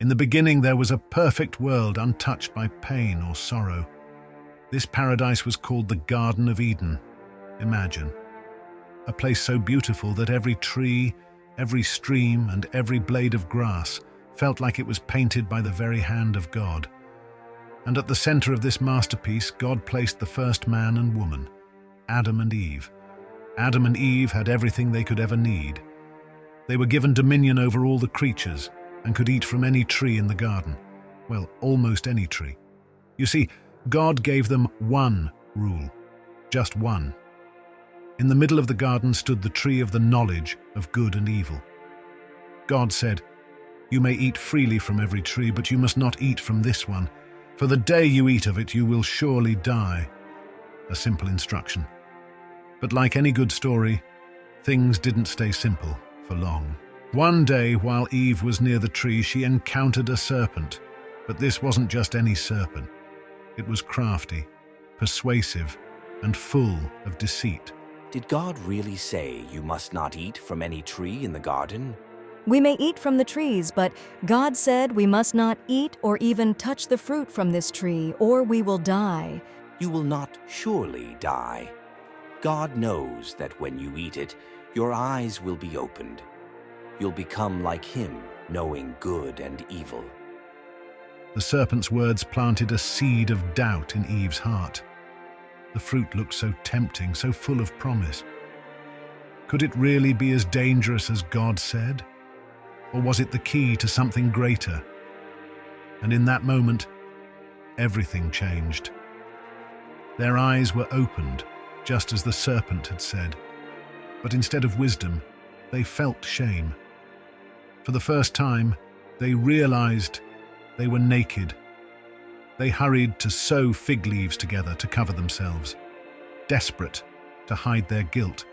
In the beginning there was a perfect world untouched by pain or sorrow. This paradise was called the Garden of Eden. Imagine. A place so beautiful that every tree, every stream, and every blade of grass felt like it was painted by the very hand of God. And at the center of this masterpiece, God placed the first man and woman, Adam and Eve. Adam and Eve had everything they could ever need. They were given dominion over all the creatures and could eat from any tree in the garden. Well, almost any tree. You see, God gave them one rule, just one. In the middle of the garden stood the tree of the knowledge of good and evil. God said, "You may eat freely from every tree, but you must not eat from this one. For the day you eat of it, you will surely die." A simple instruction. But like any good story, things didn't stay simple for long. One day, while Eve was near the tree, she encountered a serpent. But this wasn't just any serpent. It was crafty, persuasive, and full of deceit. Did God really say you must not eat from any tree in the garden? We may eat from the trees, but God said we must not eat or even touch the fruit from this tree, or we will die. You will not surely die. God knows that when you eat it, your eyes will be opened. You'll become like Him, knowing good and evil. The serpent's words planted a seed of doubt in Eve's heart. The fruit looked so tempting, so full of promise. Could it really be as dangerous as God said? Or was it the key to something greater? And in that moment, everything changed. Their eyes were opened, just as the serpent had said. But instead of wisdom, they felt shame. For the first time, they realized they were naked. They hurried to sew fig leaves together to cover themselves, desperate to hide their guilt.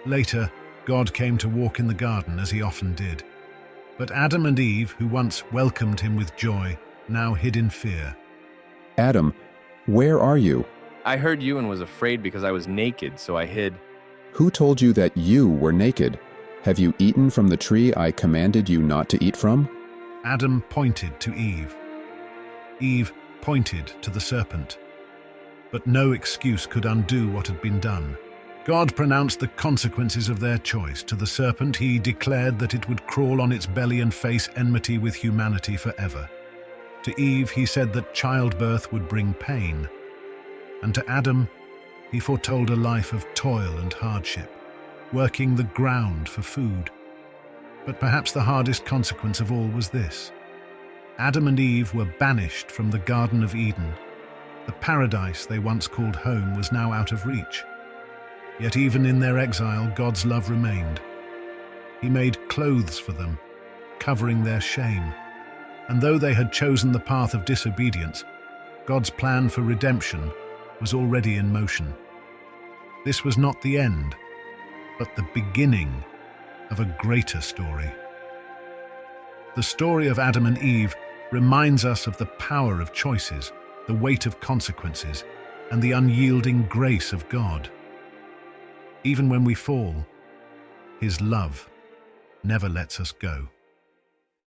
Later, God came to walk in the garden as He often did. But Adam and Eve, who once welcomed Him with joy, now hid in fear. Adam, where are you? I heard you and was afraid because I was naked, so I hid. Who told you that you were naked? Have you eaten from the tree I commanded you not to eat from? Adam pointed to Eve. Eve pointed to the serpent. But no excuse could undo what had been done. God pronounced the consequences of their choice. To the serpent, He declared that it would crawl on its belly and face enmity with humanity forever. To Eve, He said that childbirth would bring pain. And to Adam, He foretold a life of toil and hardship, working the ground for food. But perhaps the hardest consequence of all was this. Adam and Eve were banished from the Garden of Eden. The paradise they once called home was now out of reach. Yet even in their exile, God's love remained. He made clothes for them, covering their shame. And though they had chosen the path of disobedience, God's plan for redemption was already in motion. This was not the end, but the beginning of a greater story. The story of Adam and Eve reminds us of the power of choices, the weight of consequences, and the unyielding grace of God. Even when we fall, His love never lets us go.